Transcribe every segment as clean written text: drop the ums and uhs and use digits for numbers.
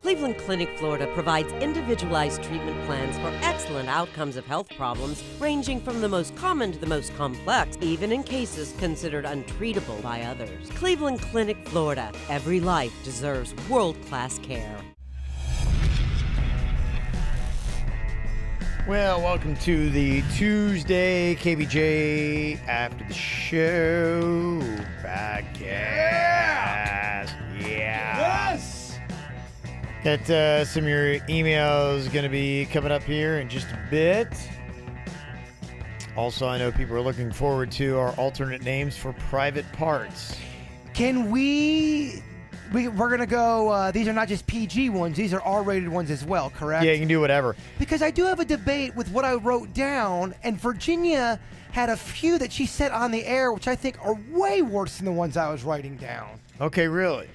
Cleveland Clinic, Florida provides individualized treatment plans for excellent outcomes of health problems ranging from the most common to the most complex, even in cases considered untreatable by others. Cleveland Clinic, Florida. Every life deserves world-class care. Well, welcome to the Tuesday KVJ After the Show podcast. Yeah. Yes! Got some of your emails going to be coming up here in just a bit. Also, I know people are looking forward to our alternate names for private parts. Can we're going to go, these are not just PG ones, these are R-rated ones as well, correct? Yeah, you can do whatever. Because I do have a debate with what I wrote down, and Virginia had a few that she said on the air, which I think are way worse than the ones I was writing down. Okay, really?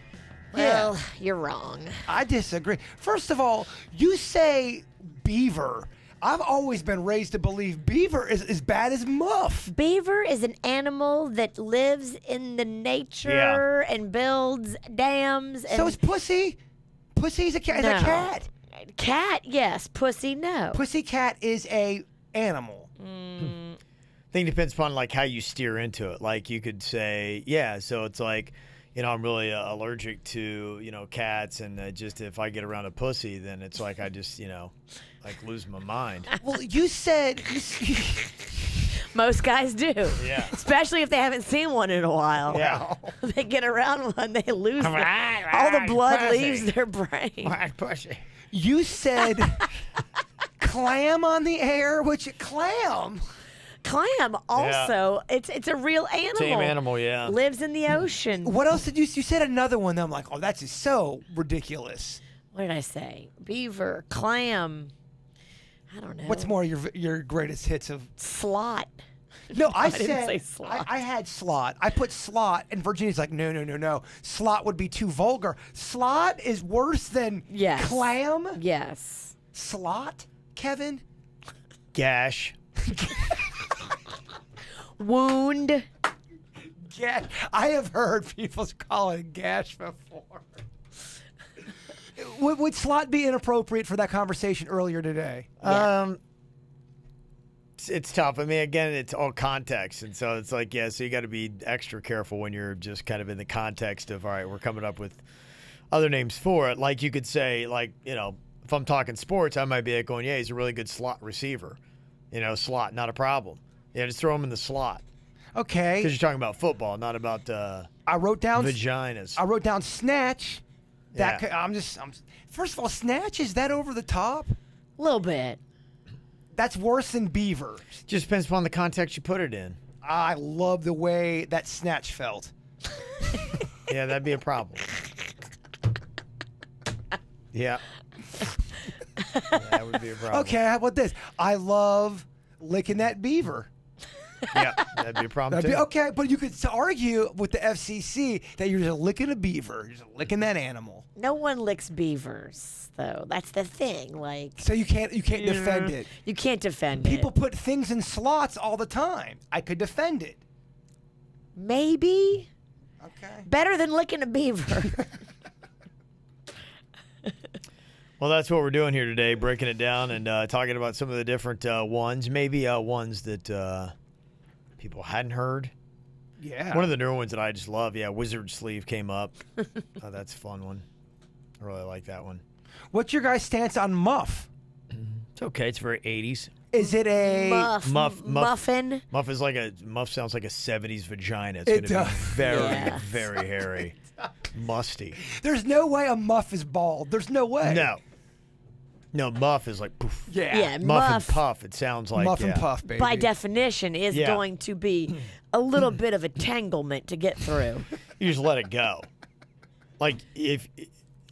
Well, you're wrong. I disagree. First of all, you say beaver. I've always been raised to believe beaver is as bad as muff. Beaver is an animal that lives in the nature and builds dams. And So is pussy. Pussy's a cat. No. Is a cat. Cat, yes. Pussy, no. Pussy cat is a animal. I think it depends upon like how you steer into it. Like you could say, yeah, so it's like, you know, I'm really allergic to, you know, cats, and just if I get around a pussy, then it's like I just, you know, like lose my mind. Well, you said... Most guys do. Yeah. Especially if they haven't seen one in a while. Yeah. They get around one, they lose all the right, blood pussy. leaves their brain. What pussy? You said clam on the air, which clam... Clam also, it's a real animal. Same animal, yeah. Lives in the ocean. What else did you said another one that I'm like, oh, that's just so ridiculous. What did I say? Beaver, clam. I don't know. What's more your greatest hits of... Slot. No, I didn't said say slot. I had slot. I put slot, and Virginia's like, no. Slot would be too vulgar. Slot is worse than Yes. clam. Yes. Slot, Kevin. Gash. Wound. Gash. I have heard people call it gash before. Would slot be inappropriate for that conversation earlier today? Yeah. It's tough. I mean, again, it's all context. And so it's like, yeah, so you got to be extra careful when you're just kind of in the context of, all right, we're coming up with other names for it. Like you could say, like, you know, if I'm talking sports, I might be like going, yeah, he's a really good slot receiver. You know, slot, not a problem. Yeah, just throw him in the slot. Okay. Because you're talking about football, not about I wrote down vaginas. I wrote down snatch. That Yeah. I'm first of all, snatch, is that over the top? A little bit. That's worse than beaver. Just depends upon the context you put it in. I love the way that snatch felt. Yeah, that'd be a problem. Yeah. That would be a problem. Okay, how about this? I love licking that beaver. Yeah, that'd be a problem too. Okay, but you could argue with the FCC that you're just licking a beaver. You're just licking that animal. No one licks beavers, though. That's the thing. Like, So you can't defend it. you can't defend People it. put things in slots all the time. I could defend it. Maybe. Okay. Better than licking a beaver. Well, that's what we're doing here today, breaking it down and talking about some of the different ones, maybe ones that people hadn't heard. Yeah. One of the newer ones that I just love, Wizard Sleeve came up. That's a fun one. I really like that one. What's your guys' stance on muff? It's okay. It's very 80s. Is it a Muffin. Muff sounds like a 70s vagina. It's It going to be does. very, Yes. very hairy. Musty. There's no way a muff is bald. There's no way. No, muff is like poof. Yeah, Muff muff. and puff. It sounds like Muff and puff, baby. By definition, is Yeah. going to be a little bit of entanglement to get through. You just let it go. Like if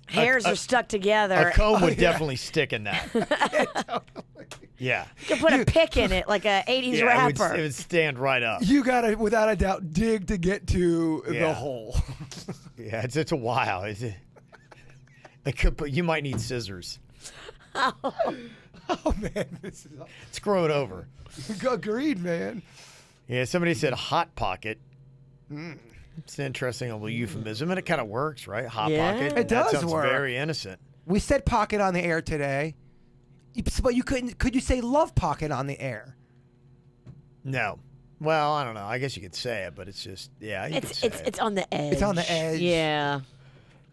Hairs are stuck together. a comb would definitely stick in that. Yeah. You can put a pick in it like a 80s Yeah, it rapper. would stand right up. You gotta, without a doubt, dig to get to Yeah. the hole. Yeah, it's a while. You might need scissors. Oh man, this is It's growing over. agreed, man. Yeah, somebody said hot pocket. It's an interesting little euphemism, and it kind of works, right? Hot Yeah. pocket. It That does sounds work. very innocent. We said pocket on the air today, but you couldn't. Could you say love pocket on the air? No. Well, I don't know. I guess you could say it, but it's just It's on the edge. It's on the edge. Yeah.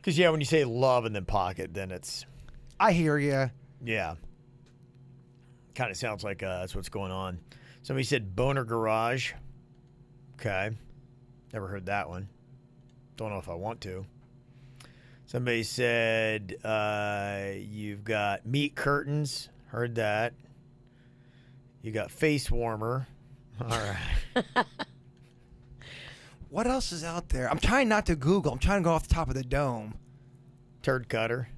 Because when you say love and then pocket, then it's I hear you. yeah. Kind of sounds like that's what's going on. Somebody said boner garage. Okay. Never heard that one. Don't know if I want to. Somebody said you've got meat curtains. Heard that. You got face warmer. All right. What else is out there? I'm trying not to Google. I'm trying to go off the top of the dome. Turd cutter.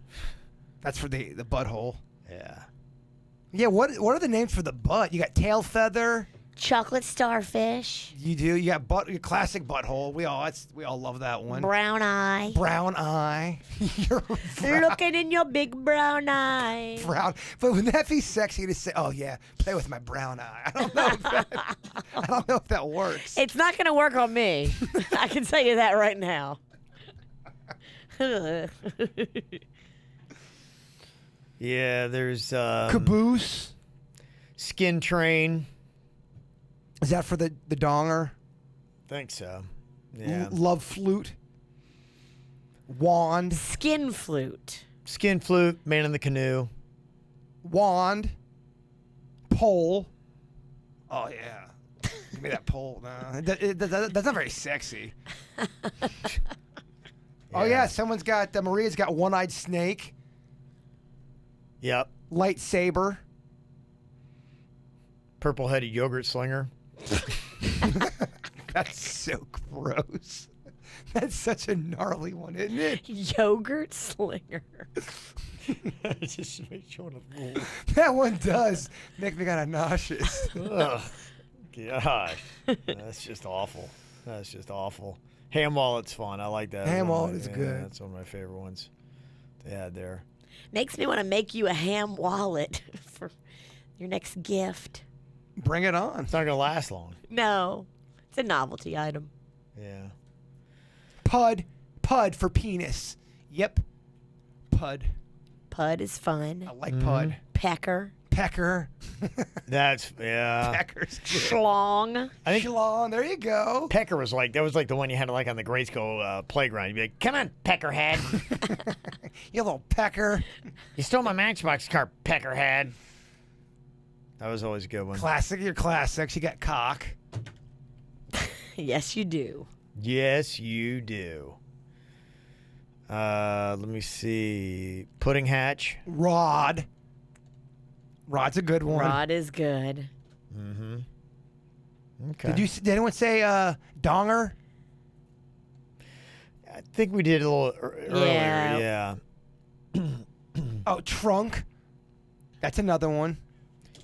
That's for the butthole. Yeah. Yeah, what are the names for the butt? You got tail feather. Chocolate starfish. You do. You got your classic butthole. We all love that one. Brown eye. Brown eye. You're Looking in your big brown eye. brown. But wouldn't that be sexy to say? Oh yeah, play with my brown eye. I don't know if that works. It's not going to work on me. I can tell you that right now. Yeah, there's Caboose. skin train. Is that for the donger? Think so. Yeah. Love flute. Wand. Skin flute. Skin flute, man in the canoe. Wand. Pole. Oh yeah. Give me that pole. No, that's not very sexy. Oh yeah, someone's got Maria's got one-eyed snake. Yep. Lightsaber. Purple-headed yogurt slinger. That's so gross. That's such a gnarly one, isn't it? Yogurt slinger. Just make sure to That one does make me kind of nauseous. Ugh. Gosh. That's just awful. That's just awful. Ham wallet's fun. I like that. Ham wallet is good. That's one of my favorite ones they had there. Makes me want to make you a ham wallet for your next gift. Bring it on. It's not going to last long. No, it's a novelty item. Yeah. Pud for penis. Yep. Pud. Pud is fun. I like pud. Pecker. Pecker. That's, yeah. Pecker's good. Schlong. I think Schlong, there you go. Pecker was like, that was like the one you had like on the grade school playground. You'd be like, come on, Peckerhead. You little pecker. You stole my Matchbox car, Peckerhead. That was always a good one. Classic, your classics. You got cock. Yes, you do. Yes, you do. Let me see. Pudding hatch. Rod. Rod's a good one. Rod is good. Mm-hmm. Okay. Did anyone say donger? I think we did a little earlier. Yeah. Oh, trunk. That's another one.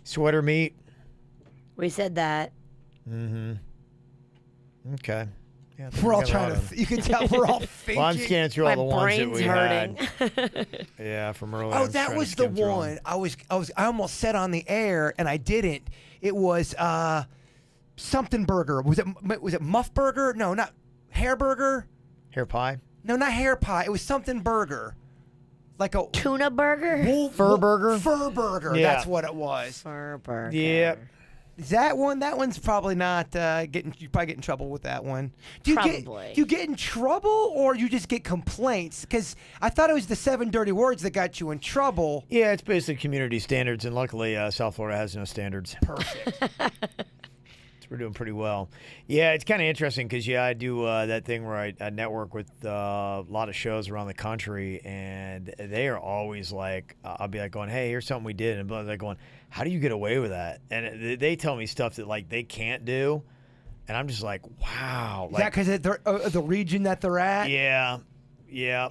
Sweater meat. We said that. Mm-hmm. Okay. Yeah, I think We're we all got a trying lot to. of them. You can tell we're all thinking. Well, I'm scanning through all My the ones that brain's we hurting. had. Yeah, from earlier. Oh, that was the one. I almost said on the air and I didn't. It was something burger. Was it Muff Burger? No, not Hair Burger. Hair pie. No, not Hair Pie. It was something burger. Like a Tuna burger? Fur burger? Fur burger. Yeah. That's what it was. Fur burger. Yep. Is that one? That one's probably not getting. You probably get in trouble with that one. Probably. Do you get in trouble or you just get complaints? Because I thought it was the 7 dirty words that got you in trouble. Yeah, it's basically community standards, and luckily South Florida has no standards. Perfect. So we're doing pretty well. Yeah, it's kind of interesting because, I do that thing where I network with a lot of shows around the country, and they are always like, I'll be like going, hey, here's something we did. And they're going, how do you get away with that? And they tell me stuff that, like, they can't do. And I'm just like, wow. Is that because of the region that they're at? Yeah. Yeah.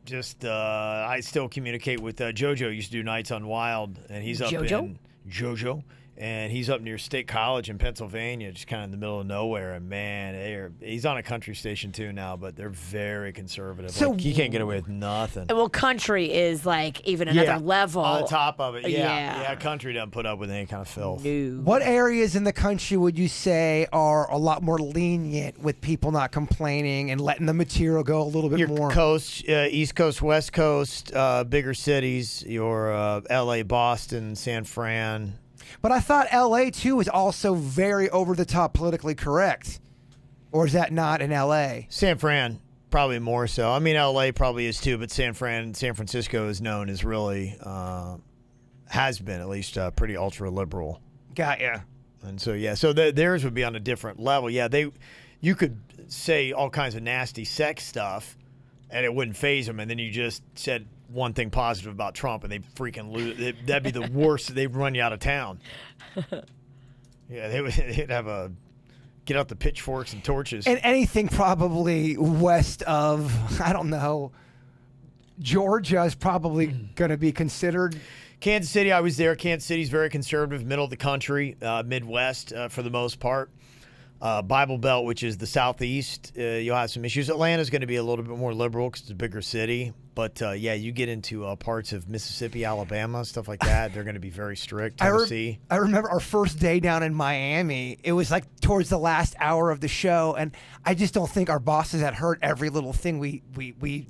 Just, I still communicate with JoJo. Used to do nights on Wild, and he's up JoJo? in JoJo. And he's up near State College in Pennsylvania, just kind of in the middle of nowhere. And, man, he's on a country station, too, now, but they're very conservative. So he can't get away with nothing. Well, country is like even another level. On top of it, Yeah. yeah. Country doesn't put up with any kind of filth. No. What areas in the country would you say are a lot more lenient with people not complaining and letting the material go a little bit Your more? coast, East Coast, West Coast, bigger cities, your L.A., Boston, San Fran. But I thought L.A. too was also very over the top politically correct, or is that not in L.A.? San Fran, probably more so. I mean, L.A. probably is too, but San Francisco is known as really, has been at least, pretty ultra liberal. Got ya. And so theirs would be on a different level. Yeah, you could say all kinds of nasty sex stuff, and it wouldn't faze them, and then you just said one thing positive about Trump, and they freaking lose. That'd be the worst. They'd run you out of town. Yeah, they'd have get out the pitchforks and torches. And anything probably west of, I don't know, Georgia is probably going to be considered. Kansas City, I was there. Kansas City's very conservative, middle of the country, Midwest for the most part. Bible Belt, which is the Southeast, you'll have some issues. Atlanta's going to be a little bit more liberal because it's a bigger city. But, you get into parts of Mississippi, Alabama, stuff like that. They're going to be very strict. Tennessee. I remember our first day down in Miami. It was like towards the last hour of the show, and I just don't think our bosses had heard every little thing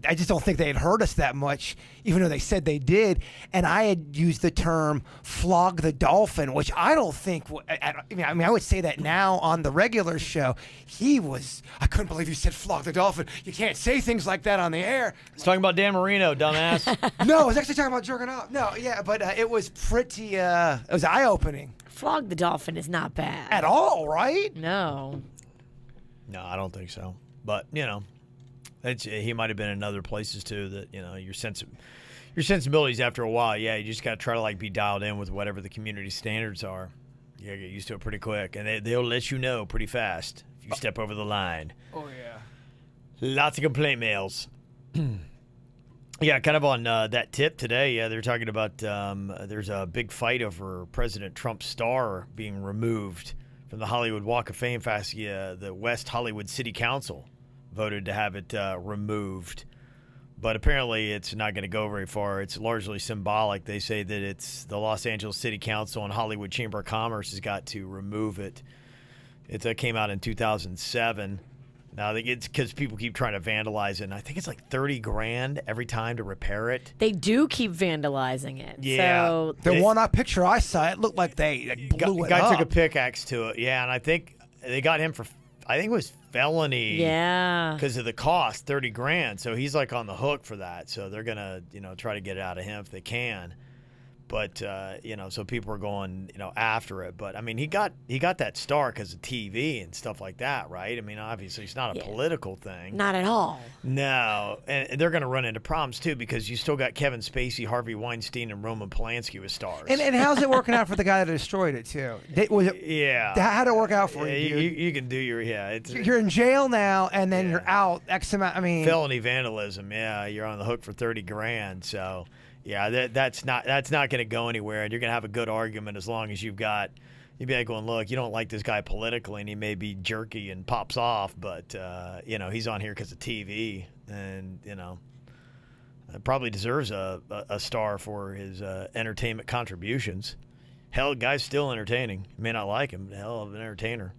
I just don't think they had heard us that much, even though they said they did. And I had used the term flog the dolphin, which I don't think, I would say that now on the regular show. I couldn't believe you said flog the dolphin. You can't say things like that on the air. It's talking about Dan Marino, dumbass. No, I was actually talking about jerking off. No, yeah, but it was pretty, it was eye-opening. Flog the dolphin is not bad. At all, right? No. No, I don't think so. But, he might have been in other places, too, that, your sensibilities after a while, you just got to try to, be dialed in with whatever the community standards are. You got to get used to it pretty quick. And they'll let you know pretty fast if you step over the line. Oh, yeah. Lots of complaint mails. Yeah, kind of on that tip today, they're talking about there's a big fight over President Trump's star being removed from the Hollywood Walk of Fame. The West Hollywood City Council voted to have it removed. But apparently it's not going to go very far. It's largely symbolic. They say that it's the Los Angeles City Council and Hollywood Chamber of Commerce has got to remove it. It came out in 2007. Now, it's because people keep trying to vandalize it, and I think it's like $30,000 every time to repair it. They do keep vandalizing it. Yeah. So The one picture I saw, it looked like they blew it guy up. took a pickaxe to it, and I think they got him for, I think it was felony. Yeah. Because of the cost, $30,000. So he's like on the hook for that. So they're gonna, try to get it out of him if they can. But so people are going, after it. But I mean, he got that star because of TV and stuff like that, right? I mean, obviously, it's not a political thing. Not at all. No, and they're going to run into problems too because you still got Kevin Spacey, Harvey Weinstein, and Roman Polanski with stars. And how's it working out for the guy that destroyed it too? How'd it work out for you? You can do your You're in jail now, and then you're out X amount. I mean, felony vandalism. Yeah, you're on the hook for $30,000. So. Yeah, that's not going to go anywhere, and you're going to have a good argument as long as you'd be like going, look, you don't like this guy politically, and he may be jerky and pops off, but he's on here because of TV, and probably deserves a star for his entertainment contributions. Hell, the guy's still entertaining. You may not like him, hell of an entertainer.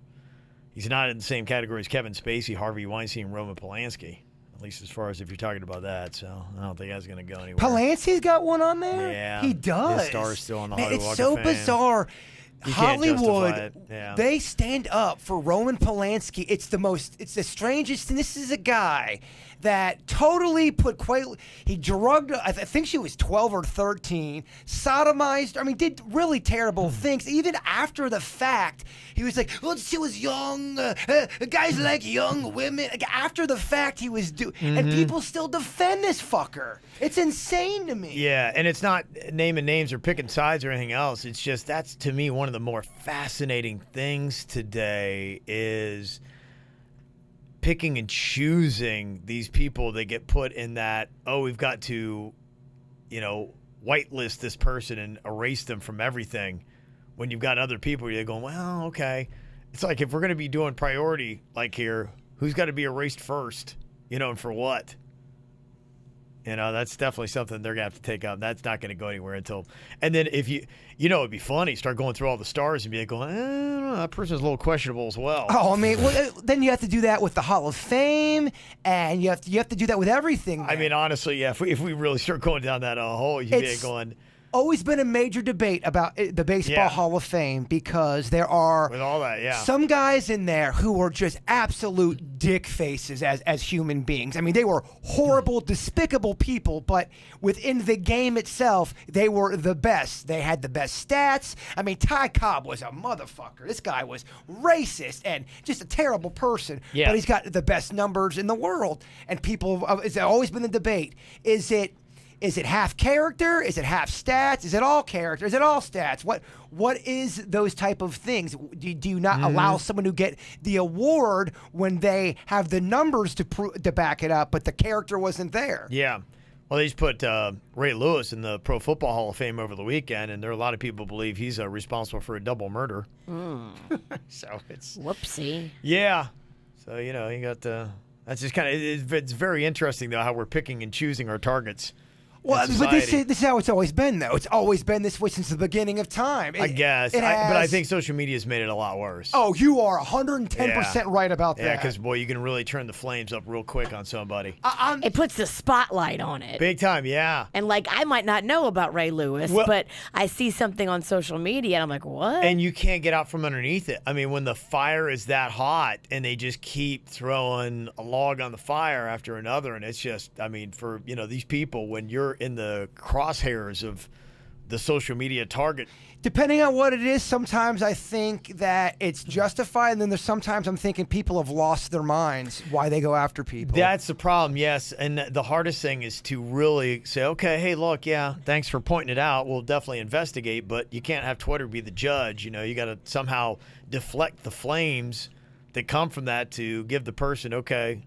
He's not in the same category as Kevin Spacey, Harvey Weinstein, and Roman Polanski. At least as far as if you're talking about that, so I don't think that's going to go anywhere. Polanski's got one on there? Yeah. He does. His star's still on the Hollywood Walk It's so of Fame. bizarre. You can't justify Hollywood, it. Yeah. they stand up for Roman Polanski. It's the strangest, and this is a guy that totally he drugged, I think she was 12 or 13, sodomized, did really terrible things. Even after the fact, he was like, well, she was young, guys like young women. Like, after the fact, he was and people still defend this fucker. It's insane to me. Yeah, and it's not naming names or picking sides or anything else. It's just, that's to me one of the more fascinating things today is picking and choosing these people that get put in that, we've got to, whitelist this person and erase them from everything when you've got other people, you're going, well, okay. It's like if we're going to be doing priority like here, who's got to be erased first, and for what? That's definitely something they're going to have to take up. That's not going to go anywhere until – and then if it'd be funny, start going through all the stars and be like, going, I don't know, that person's a little questionable as well. Oh, I mean, then you have to do that with the Hall of Fame, and you have to do that with everything. I mean, honestly, yeah, if we really start going down that hole, you'd be going – always been a major debate about the Baseball Hall of Fame because there are with all that, some guys in there who were just absolute dick faces as human beings. I mean, they were horrible, despicable people, but within the game itself, they were the best. They had the best stats. I mean, Ty Cobb was a motherfucker. This guy was racist and just a terrible person, but he's got the best numbers in the world. And people, it's always been the debate. Is it half character? Is it half stats? Is it all character? Is it all stats? What is those type of things? Do you not allow someone to get the award when they have the numbers to back it up, but the character wasn't there? Yeah. Well, they just put Ray Lewis in the Pro Football Hall of Fame over the weekend, and there are a lot of people believe he's responsible for a double murder. So it's whoopsie. Yeah. So you got that's just kind of it's very interesting though how we're picking and choosing our targets. Well, but this is how it's always been, though. It's always been this way since the beginning of time. I guess. But I think social media has made it a lot worse. Oh, you are 110% right about that. Yeah, because, boy, you can really turn the flames up real quick on somebody. It puts the spotlight on it. Big time, yeah. And, I might not know about Ray Lewis, but I see something on social media, and I'm like, what? And you can't get out from underneath it. I mean, when the fire is that hot and they just keep throwing a log on the fire after another, and it's just, I mean, for, these people, when you're in the crosshairs of the social media target. Depending on what it is, sometimes I think that it's justified, and then there's sometimes I'm thinking people have lost their minds why they go after people. That's the problem, yes. And the hardest thing is to really say, okay, hey, look, thanks for pointing it out. We'll definitely investigate, but you can't have Twitter be the judge. You got to somehow deflect the flames that come from that to give the person, okay,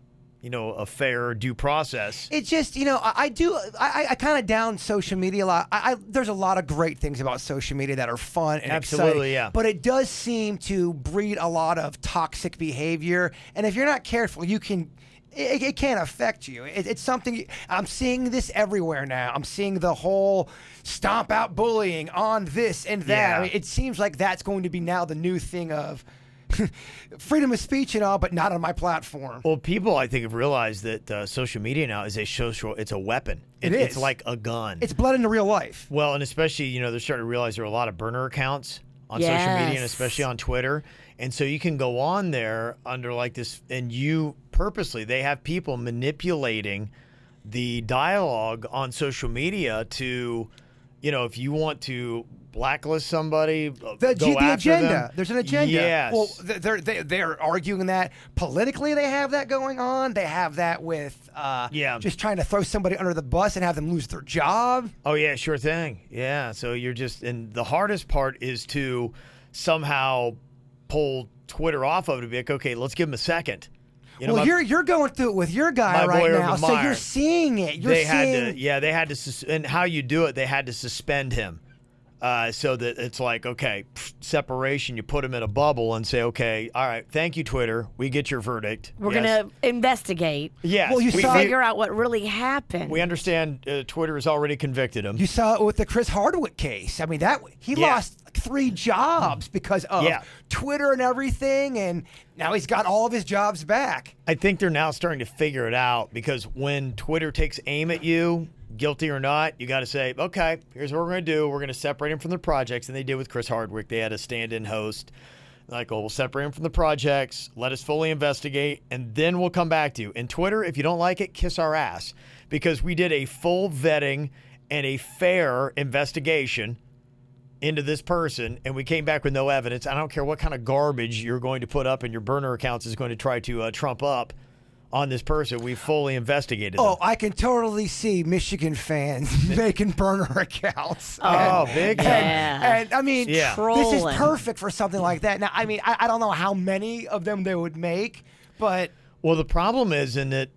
a fair due process. It's just, I kind of down social media a lot. There's a lot of great things about social media that are fun and absolutely, exciting, but it does seem to breed a lot of toxic behavior. And if you're not careful, it can affect you. It's something, I'm seeing this everywhere now. I'm seeing the whole stomp out bullying on this and that. Yeah. I mean, it seems like that's going to be now the new thing of freedom of speech and all, but not on my platform. Well, people, I think, have realized that social media now is it's a weapon. It's like a gun. It's bled into real life. Well, and especially, they're starting to realize there are a lot of burner accounts on social media, and especially on Twitter. And so you can go on there under this, and they have people manipulating the dialogue on social media to, if you want to blacklist somebody, the agenda. Them. There's an agenda. Yes. Well, they're arguing that politically they have that going on. They have that with just trying to throw somebody under the bus and have them lose their job. Oh yeah, sure thing. Yeah. So and the hardest part is to somehow pull Twitter off of it and be like, okay, let's give them a second. You're going through it with your guy right now, so you're seeing it. They had to, and how you do it, they had to suspend him. So that it's like, okay, separation, you put them in a bubble and say, okay, all right, thank you, Twitter. We get your verdict. We're going to investigate. Yes. Well, we figure out what really happened. We understand Twitter has already convicted him. You saw it with the Chris Hardwick case. I mean, he lost 3 jobs because of Twitter and everything, and now he's got all of his jobs back. I think they're now starting to figure it out because when Twitter takes aim at you, guilty or not, you got to say, okay, here's what we're going to do. We're going to separate him from the projects. And they did with Chris Hardwick. They had a stand-in host. Like, oh, we'll separate him from the projects. Let us fully investigate. And then we'll come back to you. And Twitter, if you don't like it, kiss our ass. Because we did a full vetting and a fair investigation into this person. And we came back with no evidence. I don't care what kind of garbage you're going to put up in your burner accounts is going to try to trump up on this person. We fully investigated them. I can totally see Michigan fans making burner accounts. Big time. And I mean, Trolling. This is perfect for something like that. Now, I mean, I don't know how many of them they would make, but... Well, the problem is in that,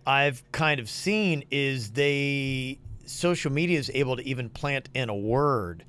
I've kind of seen is social media is able to even plant in a word.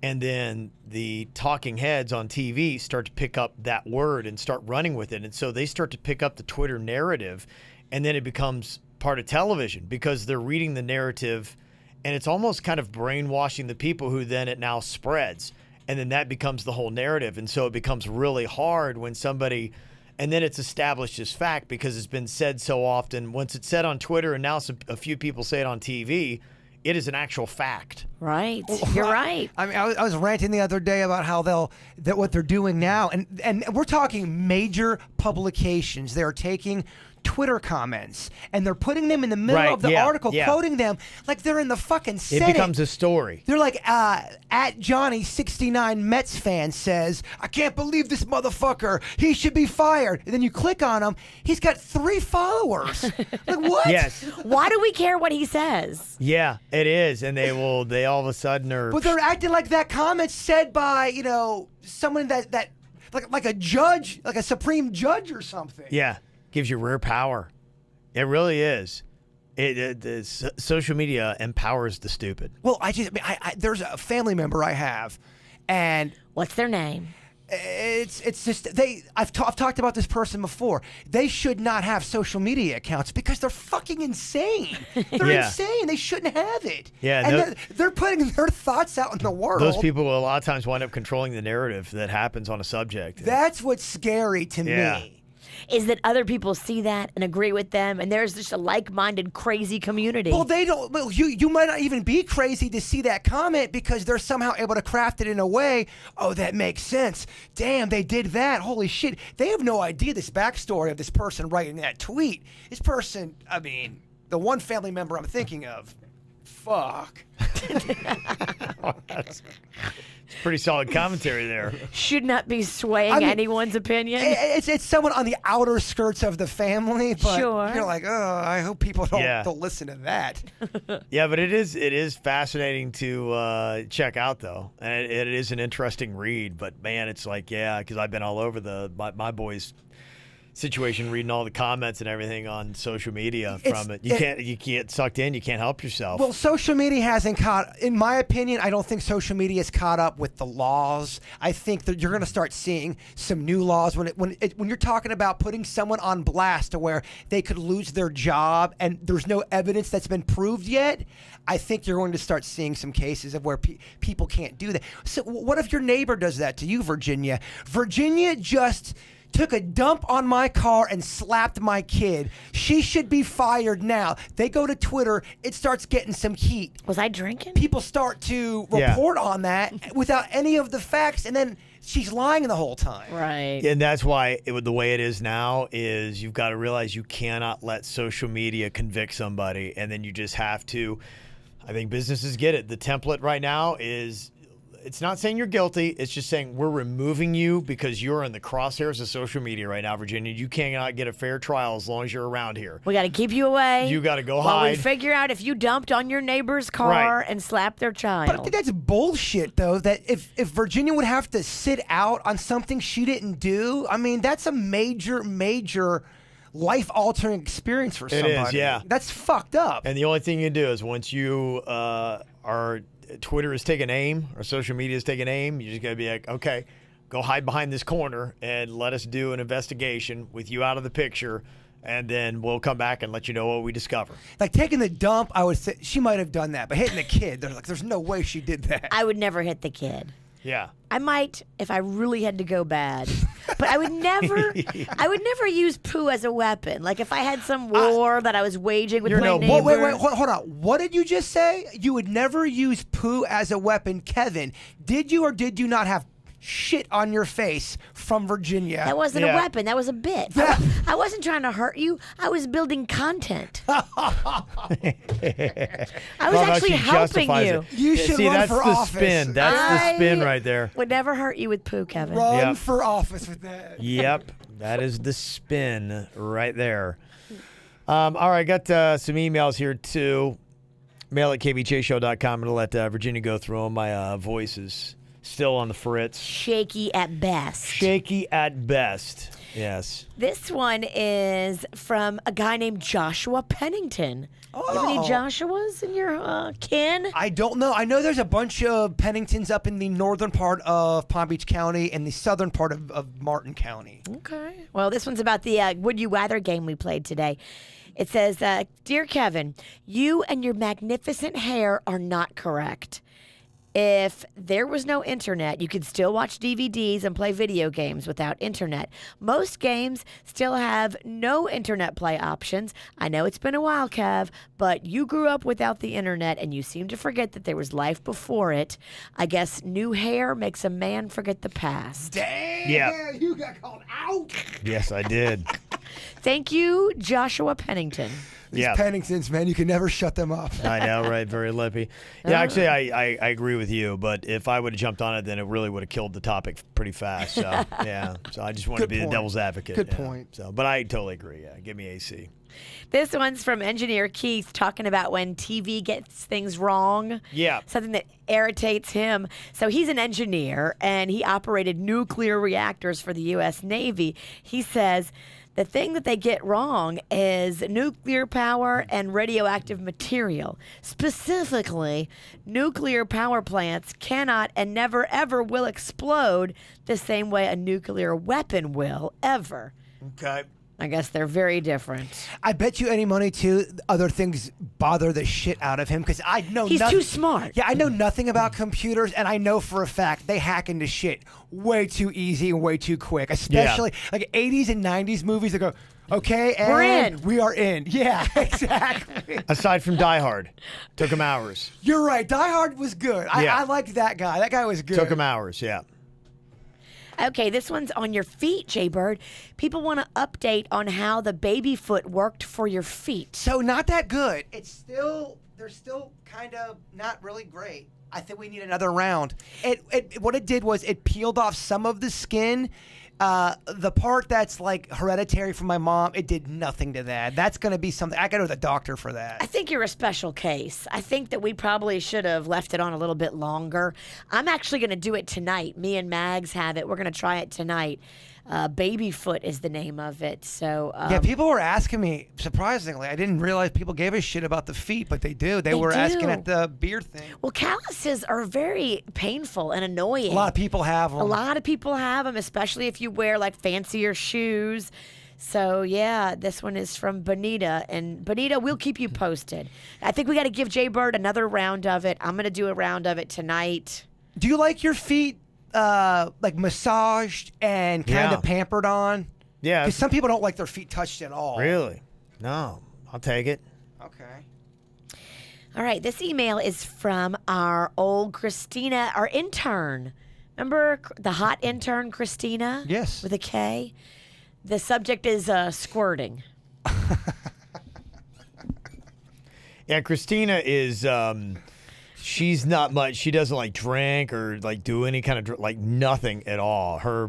And then the talking heads on TV start to pick up that word and start running with it. And so they start to pick up the Twitter narrative, and then it becomes part of television because they're reading the narrative, and it's almost kind of brainwashing the people who then it now spreads. And then that becomes the whole narrative. And so it becomes really hard when somebody, and then it's established as fact because it's been said so often. Once it's said on Twitter and now a few people say it on TV, it is an actual fact. Right. You're right. I mean, I was ranting the other day about how what they're doing now, and we're talking major publications. They're taking Twitter comments and they're putting them in the middle of the article, quoting them like they're in the fucking Senate. It becomes a story. They're like, at Johnny69 Mets fan says, I can't believe this motherfucker. He should be fired. And then you click on him. He's got 3 followers. Like, what? Yes. Why do we care what he says? Yeah, it is. And they all of a sudden are. But they're acting like that comment said by, someone that like a judge, like a supreme judge or something. Yeah. Gives you rare power. It really is. Social media empowers the stupid. Well, there's a family member I have, and what's their name? It's just I've talked about this person before. They should not have social media accounts because they're fucking insane. They're insane. They shouldn't have it. Yeah, and they're putting their thoughts out in the world. Those people will a lot of times wind up controlling the narrative that happens on a subject. That's what's scary to me. Is that other people see that and agree with them, and there's just a like-minded, crazy community. Well, they don't. Well, you might not even be crazy to see that comment because they're somehow able to craft it in a way. Oh, that makes sense. Damn, they did that. Holy shit! They have no idea this backstory of this person writing that tweet. This person, I mean, the one family member I'm thinking of. Fuck. It's pretty solid commentary there. Should not be swaying anyone's opinion. It's someone on the outer skirts of the family, but sure. You're like, oh, I hope people don't listen to that. Yeah, but it is fascinating to check out, though. And it is an interesting read. But, man, it's like, because I've been all over my boys' situation, reading all the comments and everything on social media from it. You can't sucked in. You can't help yourself. Well, social media hasn't caught. In my opinion, I don't think social media has caught up with the laws. I think that you're going to start seeing some new laws when you're talking about putting someone on blast to where they could lose their job and there's no evidence that's been proved yet. I think you're going to start seeing some cases of where people can't do that. So, what if your neighbor does that to you, Virginia? Virginia just took a dump on my car and slapped my kid. She should be fired now. They go to Twitter. It starts getting some heat. Was I drinking? People start to report on that without any of the facts, and then she's lying the whole time. Right. And that's why the way it is now is you've got to realize you cannot let social media convict somebody, and then you just have to. I think businesses get it. The template right now is, it's not saying you're guilty. It's just saying we're removing you because you're in the crosshairs of social media right now, Virginia. You cannot get a fair trial as long as you're around here. We got to keep you away. You got to go while hide. we figure out if you dumped on your neighbor's car and slapped their child. But I think that's bullshit, though, that if Virginia would have to sit out on something she didn't do, I mean, that's a major, major life-altering experience for somebody. It is, yeah. That's fucked up. And the only thing you can do is once you Twitter is taking aim or social media is taking aim, you just got to be like, okay, go hide behind this corner and let us do an investigation with you out of the picture, and then we'll come back and let you know what we discover. Like taking the dump, I would say she might have done that, but hitting the kid, there's no way she did that. I would never hit the kid. Yeah. I might if I really had to go bad. But I would never use poo as a weapon. Like if I had some war that I was waging with my neighbor. Wait, hold on. What did you just say? You would never use poo as a weapon. Kevin, did you or did you not have shit on your face from Virginia? That wasn't a weapon. That was a bit. I wasn't trying to hurt you. I was building content. I was actually helping you. You should run for office. Spin. That's the spin right there. Would never hurt you with poo, Kevin. Run for office with that. Yep. That is the spin right there. All right, got some emails here too. Mail at kvjshow.com. I'm going to let Virginia go through them. My voice is Still on the fritz. Shaky at best. Shaky at best. Yes. This one is from a guy named Joshua Pennington. You have any Joshuas in your kin? I don't know. I know there's a bunch of Penningtons up in the northern part of Palm Beach County and the southern part of Martin County. Okay. Well, this one's about the Would You Rather game we played today. It says, Dear Kevin, you and your magnificent hair are not correct. If there was no internet, you could still watch DVDs and play video games without internet. Most games still have no internet play options. I know it's been a while, Kev, but you grew up without the internet and you seem to forget that there was life before it. I guess new hair makes a man forget the past. Damn, Yeah. you got called out. Yes, I did. Thank you, Joshua Pennington. These Yeah. Penningtons, man, you can never shut them up. I know, right? Very lippy. Yeah, actually, I agree with you, but if I would have jumped on it, then it really would have killed the topic pretty fast. So, yeah. So I just want to Good be point. the devil's advocate. Good yeah. point. So, but I totally agree. Yeah. Give me AC. This one's from engineer Keith talking about when TV gets things wrong. Yeah. Something that irritates him. So he's an engineer and he operated nuclear reactors for the U.S. Navy. He says the thing that they get wrong is nuclear power and radioactive material. Specifically, nuclear power plants cannot and never ever will explode the same way a nuclear weapon will ever. Okay. I guess they're very different. I bet you any money, too, other things bother the shit out of him because I know He's nothing. too smart. Yeah, I know nothing about computers, and I know for a fact they hack into shit way too easy and way too quick, especially like 80s and 90s movies that go, okay, and We're in. we are in. Yeah, exactly. Aside from Die Hard, took him hours. You're right. Die Hard was good. Yeah. I liked that guy. That guy was good. Took him hours. Yeah. Okay, this one's on your feet, Jay Bird. People want to update on how the baby foot worked for your feet. So not that good. They're still kind of not really great. I think we need another round. What it did was it peeled off some of the skin. The part that's like hereditary from my mom, it did nothing to that. That's going to be something. I got to go to the doctor for that. I think you're a special case. I think that we probably should have left it on a little bit longer. I'm actually going to do it tonight. Me and Mags have it. We're going to try it tonight. Baby foot is the name of it. So Yeah, people were asking me, surprisingly, I didn't realize people gave a shit about the feet, but they do. They were asking do. at the beard thing. Well, calluses are very painful and annoying. A lot of people have them. A lot of people have them, especially if you wear like fancier shoes. So yeah, this one is from Bonita, and Bonita, we'll keep you posted. I think we got to give Jay Bird another round of it. I'm gonna do a round of it tonight. Do you like your feet like massaged and kind of pampered on? Yeah. Because some people don't like their feet touched at all. Really? No. I'll take it. Okay. All right, this email is from our old Christina, our intern. Remember the hot intern, Christina? Yes. With a K? The subject is squirting. Yeah, Christina is, she's not much. She doesn't like drink or like do any kind of, like nothing at all. Her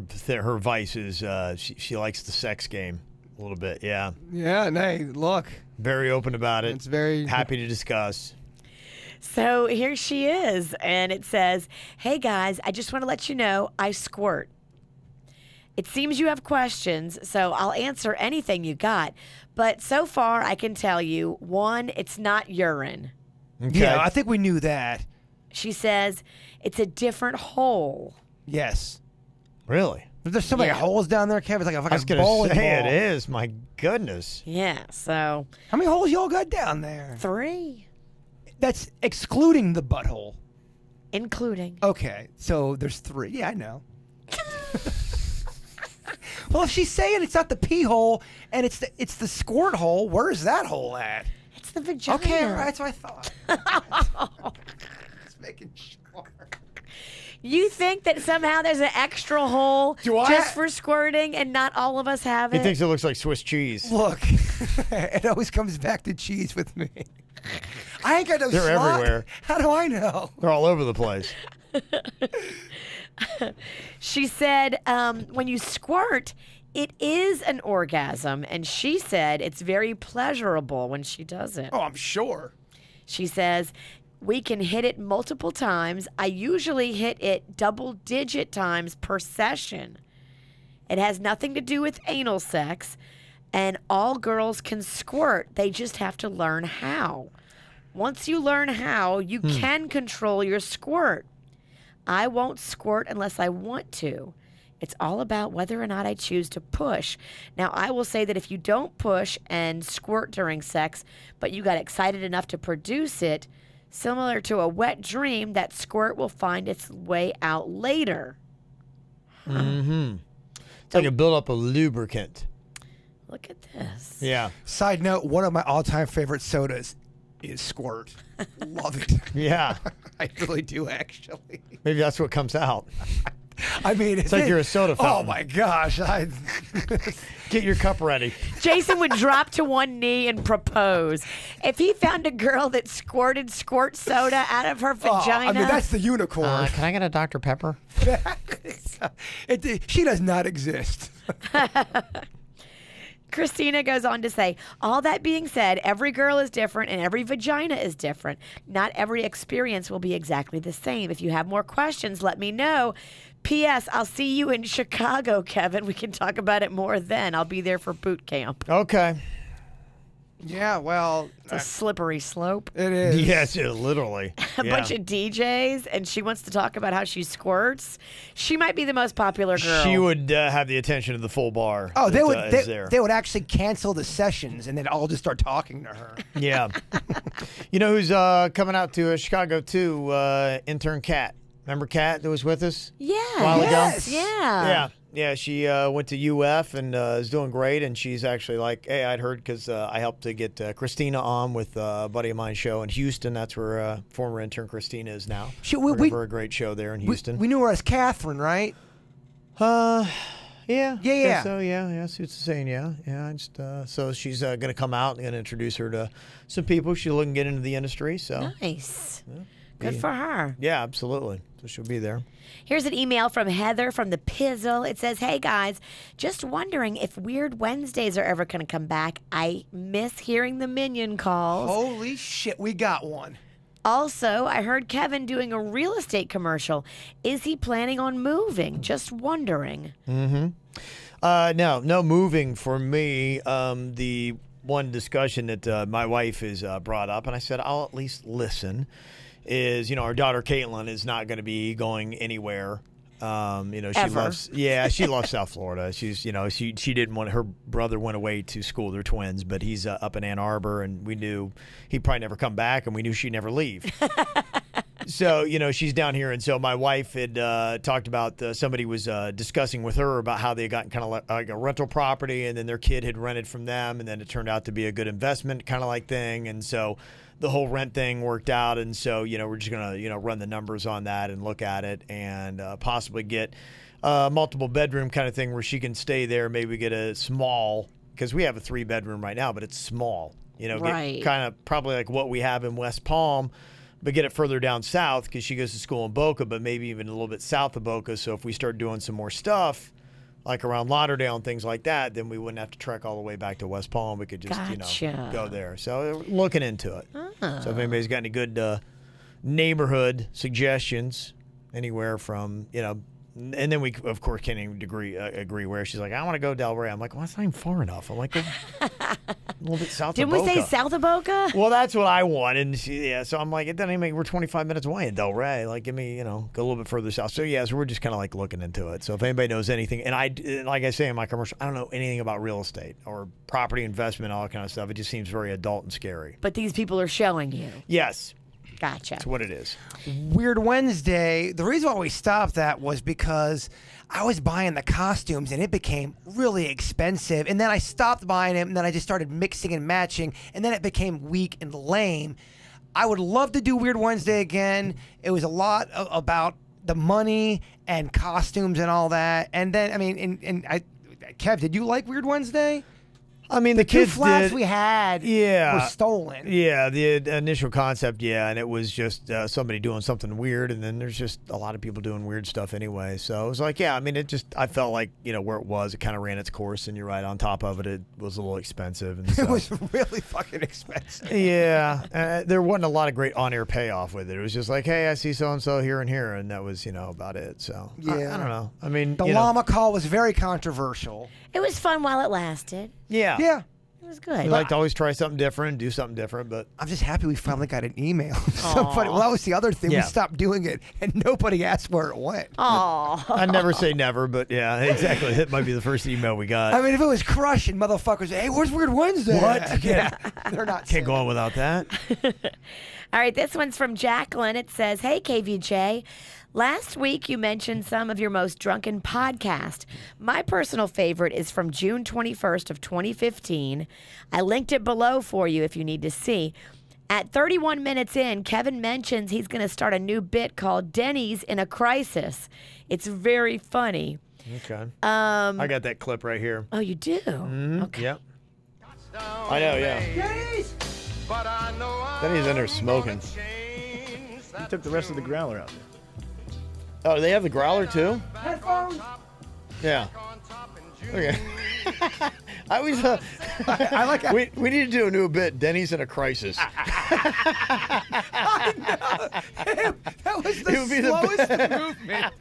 vice is, she likes the sex game a little bit. Yeah. Yeah, hey, look. Very open about it. It's very happy to discuss. So here she is, and it says, "Hey guys, I just want to let you know I squirt. It seems you have questions, so I'll answer anything you got. But so far, I can tell you, one, it's not urine." Okay. Yeah, I think we knew that. She says, "It's a different hole." Yes. Really? There's so many holes down there, Kevin. It's like a I was fucking going bowling to say ball. it is. My goodness. Yeah, so How many holes y'all got down there? 3, That's excluding the butthole. including. Okay, so there's 3. Yeah, I know. Well, if she's saying it's not the pee hole and it's the squirt hole, where's that hole at? It's the vagina. Okay, all right, that's what I thought. Just making sure. You think that somehow there's an extra hole Do I just ha- for squirting and not all of us have He it? thinks it looks like Swiss cheese. Look, it always comes back to cheese with me. I ain't got no They're slot. everywhere. How do I know? They're all over the place. She said, when you squirt, it is an orgasm. And she said it's very pleasurable when she does it. Oh, I'm sure. She says, We can hit it multiple times. I usually hit it double-digit times per session. It has nothing to do with anal sex, and all girls can squirt. They just have to learn how. Once you learn how, you can control your squirt. I won't squirt unless I want to. It's all about whether or not I choose to push. Now, I will say that if you don't push and squirt during sex, but you got excited enough to produce it, similar to a wet dream, that squirt will find its way out later. Mm-hmm. It's like a buildup of lubricant. Look at this. Yeah. Side note, one of my all-time favorite sodas is Squirt. Love it. Yeah. I really do, actually. Maybe that's what comes out. I mean, It's like you're a soda fountain. Oh, my gosh. Get your cup ready. Jason would drop to one knee and propose. If he found a girl that squirted squirt soda out of her vagina. I mean, that's the unicorn. Can I get a Dr. Pepper? She does not exist. Christina goes on to say, all that being said, every girl is different and every vagina is different. Not every experience will be exactly the same. If you have more questions, let me know. P.S. I'll see you in Chicago, Kevin. We can talk about it more then. I'll be there for boot camp. Okay. Yeah, well, It's a slippery slope. it is. Yes, literally. A bunch of DJs, and she wants to talk about how she squirts. She might be the most popular girl. She would have the attention of the full bar. Oh, they that, would is there. they would actually cancel the sessions and then all just start talking to her. Yeah. You know who's coming out to Chicago too? Intern Kat. Remember Kat that was with us? Yeah. A while ago? Yes. Yeah. Yeah, she went to UF and is doing great. And she's actually like, hey, I'd heard because I helped to get Christina on with a buddy of mine's show in Houston. That's where former intern Christina is now. For a great show there in Houston. We knew her as Catherine, right? Yeah. Yeah. Guess so yeah. Suits the saying, yeah. I just so she's going to come out and going to introduce her to some people she's looking to get into the industry. So Nice. Good for her. yeah, absolutely. So she'll be there. Here's an email from Heather from the Pizzle. It says, hey guys, just wondering if Weird Wednesdays are ever going to come back. I miss hearing the minion calls. Holy shit, we got one. Also, I heard Kevin doing a real estate commercial. Is he planning on moving? Just wondering. No moving for me. The one discussion that my wife has brought up, and I said I'll at least listen, is our daughter Caitlin is not going to be going anywhere. She Ever. she loves South Florida. She's she didn't want, her brother went away to school. They're twins, but he's up in Ann Arbor, and we knew he'd probably never come back, and we knew she'd never leave. So, she's down here. And so my wife had talked about somebody was discussing with her about how they had gotten kind of like a rental property, and then their kid had rented from them, and then it turned out to be a good investment kind of like thing. And so the whole rent thing worked out. And so, we're just going to, run the numbers on that and look at it and possibly get a multiple bedroom kind of thing where she can stay there. Maybe get a small, because we have a 3-bedroom right now, but it's small, Right. Get kind of probably like what we have in West Palm, but get it further down south because she goes to school in Boca, but maybe even a little bit south of Boca. So if we start doing some more stuff, like around Lauderdale and things like that, then we wouldn't have to trek all the way back to West Palm. We could just, Gotcha. go there. So looking into it. So if anybody's got any good neighborhood suggestions, anywhere from, and then we, of course, can't even agree where. She's like, I want to go Delray. I'm like, well, that's not even far enough. I'm like, go a little bit south Didn't of we Boca. say south of Boca? Well, that's what I want. And so I'm like, it doesn't even make, we're 25 minutes away in Delray. Like, give me, go a little bit further south. So, so we're just kind of like looking into it. So if anybody knows anything, and like I say in my commercial, I don't know anything about real estate or property investment, all that kind of stuff. It just seems very adult and scary. But these people are showing you. Yes. Gotcha. That's what it is. Weird Wednesday, the reason why we stopped that was because I was buying the costumes and it became really expensive. And then I stopped buying them, and then I just started mixing and matching, and then it became weak and lame. I would love to do Weird Wednesday again. It was a lot about the money and costumes and all that. And then, Kev, did you like Weird Wednesday? I mean, The the two kids flats did. we had Yeah. were stolen. Yeah, the initial concept, yeah, and it was just somebody doing something weird, and then there's just a lot of people doing weird stuff anyway. So it was like, yeah, I mean, I felt like, where it was, it kind of ran its course, and you're right, on top of it, it was a little expensive. And so, It was really fucking expensive. yeah, there wasn't a lot of great on-air payoff with it. It was just like, hey, I see so-and-so here and here, and that was, about it. So Yeah. I don't know. I mean, The llama call was very controversial. It was fun while it lasted. yeah. Yeah. It was good. We like to always try something different, do something different, but I'm just happy we finally got an email. Somebody, well, that was the other thing. Yeah. We stopped doing it, and nobody asked where it went. Aw. I never say never, but yeah, exactly. It might be the first email we got. I mean, if it was crushing, motherfuckers, hey, where's Weird Wednesday? What? Yeah, they're not. Can't go on without that. All right, this one's from Jacqueline. It says, "Hey, KVJ. Last week you mentioned some of your most drunken podcast. My personal favorite is from June 21st of 2015. I linked it below for you if you need to see. At 31 minutes in, Kevin mentions he's going to start a new bit called Denny's in a Crisis. It's very funny." Okay. I got that clip right here. Oh, you do? Mm-hmm. Okay. Yep. I know, yeah. Then he's in there smoking. He took the rest of the growler out there. Oh, they have the growler too? Headphones. Yeah. Okay. I always I like how- we need to do a new bit. Denny's in a crisis. I know. That was the It would be the slowest movement.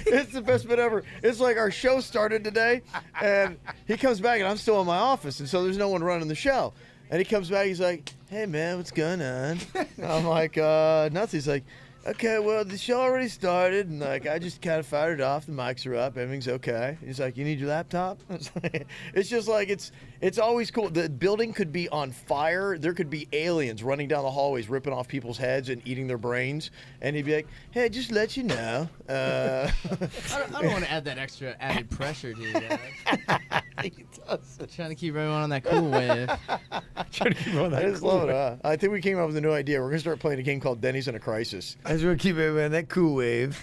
It's the best bit ever. It's like our show started today, and he comes back, and I'm still in my office, and so there's no one running the show. And he comes back, he's like, "Hey, man, what's going on?" I'm like, nothing. He's like, "Okay, well, the show already started, and like I just kind of fired it off. The mics are up, everything's okay." He's like, "You need your laptop?" It's just like it's always cool. The building could be on fire. There could be aliens running down the hallways, ripping off people's heads and eating their brains. And he'd be like, "Hey, just let you know." I don't want to add that extra added pressure to you guys. He does. Trying to keep everyone on that cool wave. I just love it. I think we came up with a new idea. We're gonna start playing a game called Denny's in a Crisis. I just want to keep it in that cool wave.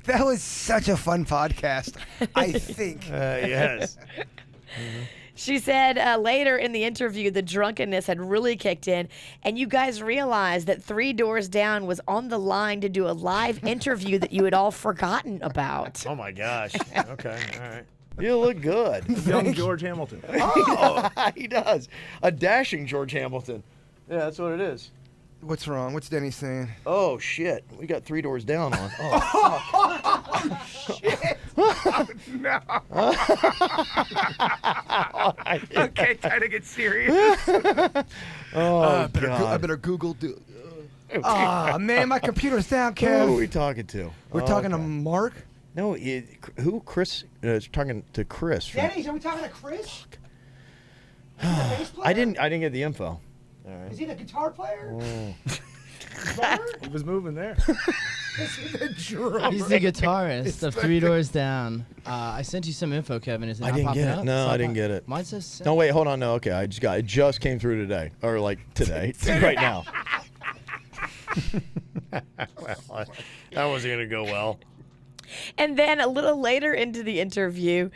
That was such a fun podcast, I think. Yes. She said later in the interview, the drunkenness had really kicked in, and you guys realized that 3 Doors Down was on the line to do a live interview that you had all forgotten about. Oh my gosh. Okay. All right. You look good. Young George Hamilton. Oh, he does. A dashing George Hamilton. Yeah, that's what it is. What's wrong? What's Denny saying? Oh shit. We got 3 Doors Down on. Oh, Shit. No. Okay, time to get serious. oh I God. better Google. Ah, man, my computer's down, Who Kev. are we talking to? We're talking to Mark. No, who? Chris? Talking to Chris. From, Denny's, are we talking to Chris? Is he the bass player? I didn't get the info. All right. Is he the guitar player? He was moving there. Is he the drummer? He's the guitarist of 3 Doors Down. I sent you some info, Kevin. Is it I not didn't popping get it. up? No, It's not I didn't pop- get it. Mine says sent. No, wait, hold on. No, okay, it just came through today, or like today, right now. Well, that wasn't gonna go well. And then a little later into the interview,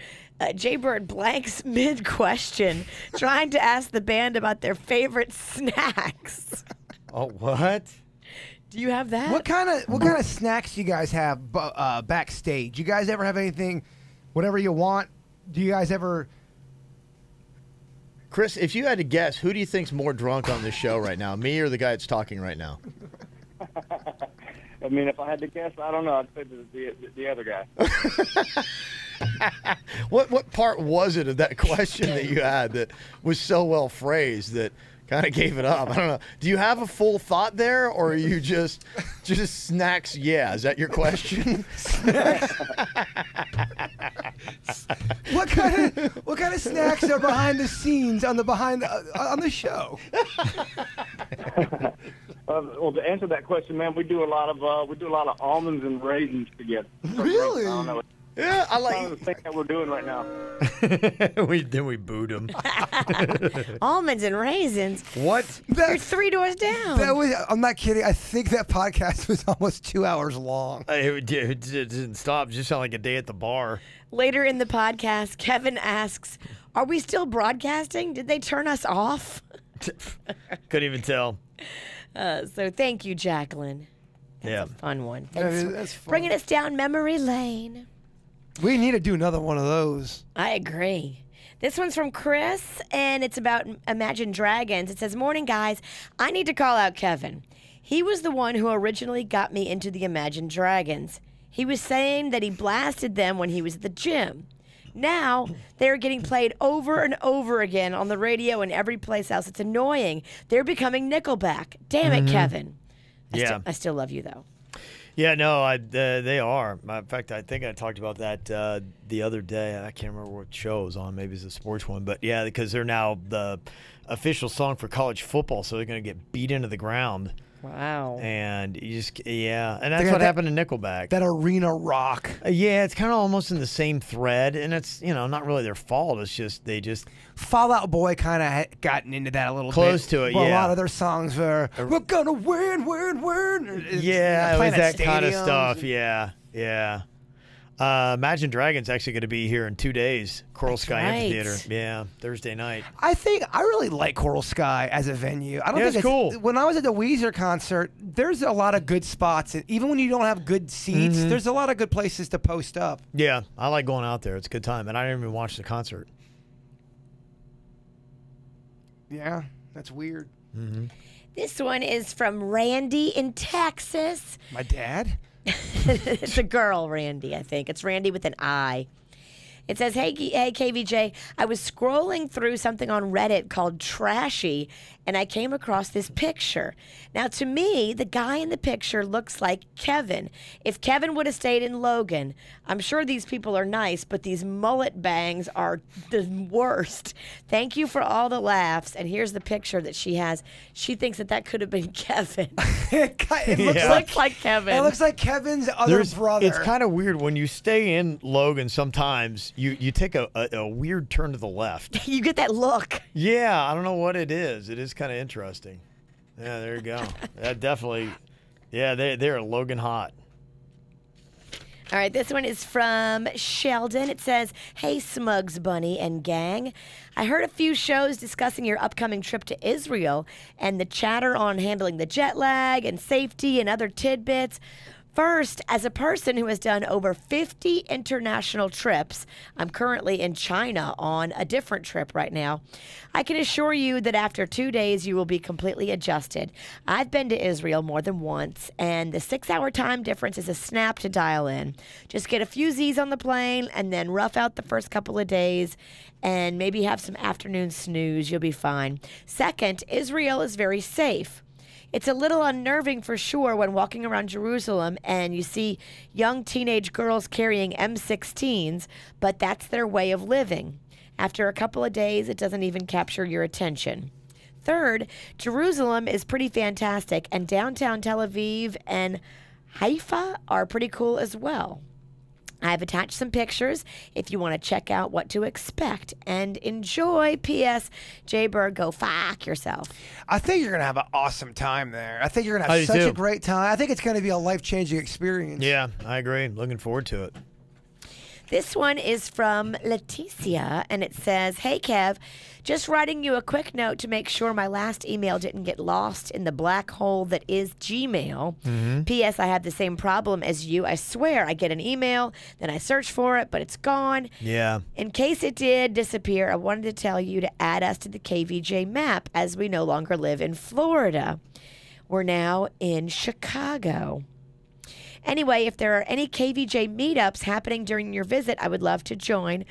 Jay Bird blanks mid-question, trying to ask the band about their favorite snacks. Oh, what? Do you have that? What kind of snacks do you guys have backstage? You guys ever have anything, whatever you want? Do you guys ever? Chris, if you had to guess, who do you think's more drunk on this show right now, me or the guy that's talking right now? I mean, if I had to guess, I don't know. I'd say the other guy. What part was it of that question that you had that was so well phrased that kind of gave it up? I don't know. Do you have a full thought there, or are you just snacks? Yeah, is that your question? What kind of snacks are behind the scenes on the show? Well, to answer that question, man, we do a lot of almonds and raisins together. Really? I don't know. Yeah, I That's the thing that we're doing right now. Then we booed him. Almonds and raisins. What? You're 3 doors down. I'm not kidding. I think that podcast was almost 2 hours long. It didn't stop. It just sounded like a day at the bar. Later in the podcast, Kevin asks, "Are we still broadcasting? Did they turn us off?" Couldn't even tell. So thank you, Jacqueline. That's a fun one. That's fun. Bringing us down memory lane. We need to do another one of those. I agree. This one's from Chris, and it's about Imagine Dragons. It says, "Morning, guys. I need to call out Kevin. He was the one who originally got me into the Imagine Dragons. He was saying that he blasted them when he was at the gym. Now, they're getting played over and over again on the radio and every place else. It's annoying. They're becoming Nickelback. Damn it, Kevin." I still love you, though. Yeah, no, they are. In fact, I think I talked about that the other day. I can't remember what show it was on. Maybe it's a sports one. But, yeah, because they're now the official song for college football, so they're going to get beat into the ground. Wow. And you just, and that's what happened to Nickelback. That arena rock. Yeah, it's kind of almost in the same thread, and it's, not really their fault. It's just, they just. Fall Out Boy kind of gotten into that a little bit. Close to it, well, yeah. A lot of their songs were, we're going to win, win, win. Yeah, it was that kind of stadiums. stuff. Yeah. Imagine Dragons actually going to be here in 2 days. Coral Sky Amphitheater. Yeah, Thursday night. I really like Coral Sky as a venue. I don't think it's cool. When I was at the Weezer concert, there's a lot of good spots. Even when you don't have good seats, there's a lot of good places to post up. Yeah, I like going out there. It's a good time. And I didn't even watch the concert. Yeah, that's weird. This one is from Randy in Texas. My dad? It's a girl, Randy, I think. It's Randy with an I. It says, hey, KVJ, I was scrolling through something on Reddit called Trashy, and I came across this picture. Now, to me, the guy in the picture looks like Kevin. If Kevin would have stayed in Logan, I'm sure these people are nice, but these mullet bangs are the worst. Thank you for all the laughs. And here's the picture that she has. She thinks that could have been Kevin. It looks like Kevin. It looks like Kevin's other brother. It's kind of weird when you stay in Logan sometimes. You take a weird turn to the left. You get that look. Yeah, I don't know what it is. It is kind of interesting. Yeah, there you go. That definitely. Yeah, they're Logan hot. All right, this one is from Sheldon. It says, hey, Smugs Bunny and gang. I heard a few shows discussing your upcoming trip to Israel and the chatter on handling the jet lag and safety and other tidbits. First, as a person who has done over 50 international trips, I'm currently in China on a different trip right now. I can assure you that after 2 days, you will be completely adjusted. I've been to Israel more than once, and the 6-hour time difference is a snap to dial in. Just get a few Z's on the plane and then rough out the first couple of days and maybe have some afternoon snooze. You'll be fine. Second, Israel is very safe. It's a little unnerving for sure when walking around Jerusalem and you see young teenage girls carrying M16s, but that's their way of living. After a couple of days, it doesn't even capture your attention. Third, Jerusalem is pretty fantastic, and downtown Tel Aviv and Haifa are pretty cool as well. I've attached some pictures if you want to check out what to expect and enjoy. P.S. Jayberg, go fuck yourself. I think you're going to have an awesome time there. I think you're going to have such a great time. I think it's going to be a life-changing experience. Yeah, I agree. Looking forward to it. This one is from Leticia, and it says, hey, Kev, just writing you a quick note to make sure my last email didn't get lost in the black hole that is Gmail. P.S. I have the same problem as you. I swear I get an email, then I search for it, but it's gone. Yeah. In case it did disappear, I wanted to tell you to add us to the KVJ map as we no longer live in Florida. We're now in Chicago. Anyway, if there are any KVJ meetups happening during your visit, I would love to join.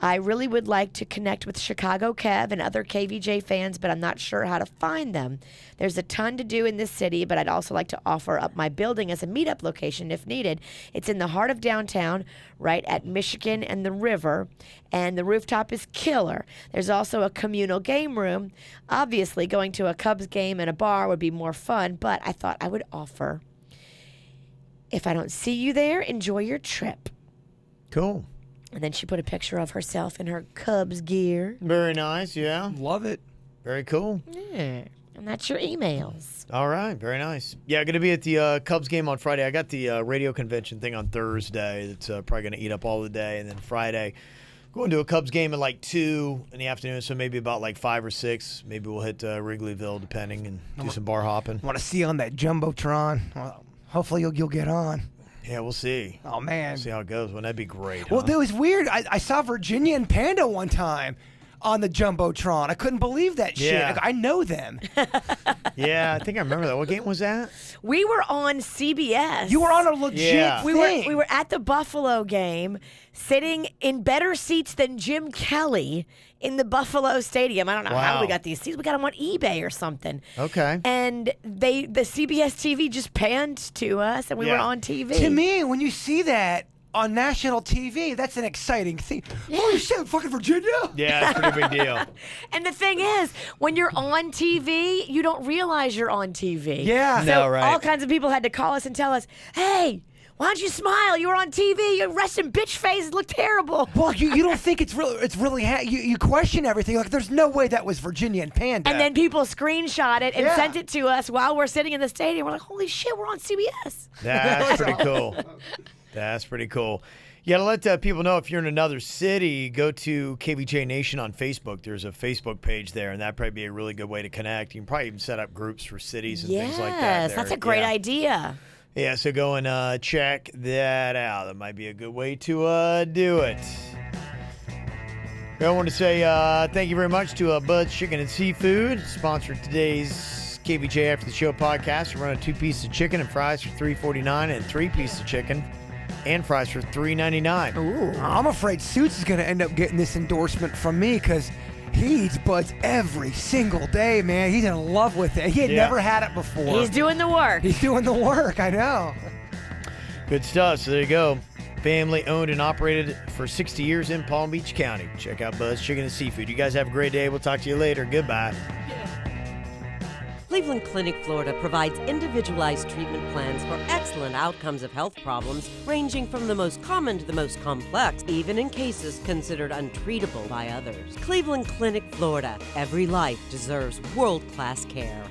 I really would like to connect with Chicago Kev and other KVJ fans, but I'm not sure how to find them. There's a ton to do in this city, but I'd also like to offer up my building as a meetup location if needed. It's in the heart of downtown, right at Michigan and the river, and the rooftop is killer. There's also a communal game room. Obviously, going to a Cubs game and a bar would be more fun, but I thought I would offer. If I don't see you there, enjoy your trip. Cool. And then she put a picture of herself in her Cubs gear. Very nice. Yeah. Love it. Very cool. Yeah. And that's your emails. All right. Very nice. Yeah, going to be at the Cubs game on Friday. I got the radio convention thing on Thursday. That's probably going to eat up all the day. And then Friday, going to a Cubs game at like 2 in the afternoon. So maybe about like 5 or 6. Maybe we'll hit Wrigleyville, depending, and do some bar hopping. Want to see you on that Jumbotron. Well, hopefully you'll get on. Yeah, we'll see. Oh, man. We'll see how it goes. Wouldn't that be great? Well, huh? it was weird. I saw Virginia and Panda one time on the Jumbotron. I couldn't believe that shit. Yeah. Like, I know them. Yeah, I think I remember that. What game was that? We were on CBS. You were on a legit Yeah. thing. We were at the Buffalo game, sitting in better seats than Jim Kelly in the Buffalo Stadium. I don't know how Wow. we got these seats. We got them on eBay or something. Okay. And the CBS TV just panned to us, and we were Yeah. on TV. To me, when you see that on national TV, that's an exciting thing. Holy shit, fucking Virginia! Yeah, it's a pretty big deal. And the thing is, when you're on TV, you don't realize you're on TV. Yeah. So No, right. all kinds of people had to call us and tell us, hey, why don't you smile? You were on TV. Your resting bitch face looked terrible. Well, you don't think it's really you question everything. Like, there's no way that was Virginia and Panda. And then people screenshot it and Yeah. sent it to us while we're sitting in the stadium. We're like, holy shit, we're on CBS. That's pretty cool. That's pretty cool. Yeah, to let people know, if you're in another city, go to KVJ Nation on Facebook. There's a Facebook page there, and that'd probably be a really good way to connect. You can probably even set up groups for cities and things like that. Yes, there. that's a great Yeah. idea. Yeah, so go and check that out. That might be a good way to do it. I want to say thank you very much to Bud's Chicken and Seafood, sponsored today's KVJ After the Show podcast. We're running 2 pieces of chicken and fries for $3.49 and 3 pieces of chicken and fries for $3.99. Ooh. I'm afraid Suits is going to end up getting this endorsement from me because he eats Buds every single day, man. He's in love with it. He had Yeah. never had it before. He's doing the work. He's doing the work, I know. Good stuff. So there you go. Family owned and operated for 60 years in Palm Beach County. Check out Bud's Chicken and Seafood. You guys have a great day. We'll talk to you later. Goodbye. Cleveland Clinic, Florida provides individualized treatment plans for excellent outcomes of health problems, ranging from the most common to the most complex, even in cases considered untreatable by others. Cleveland Clinic, Florida. Every life deserves world-class care.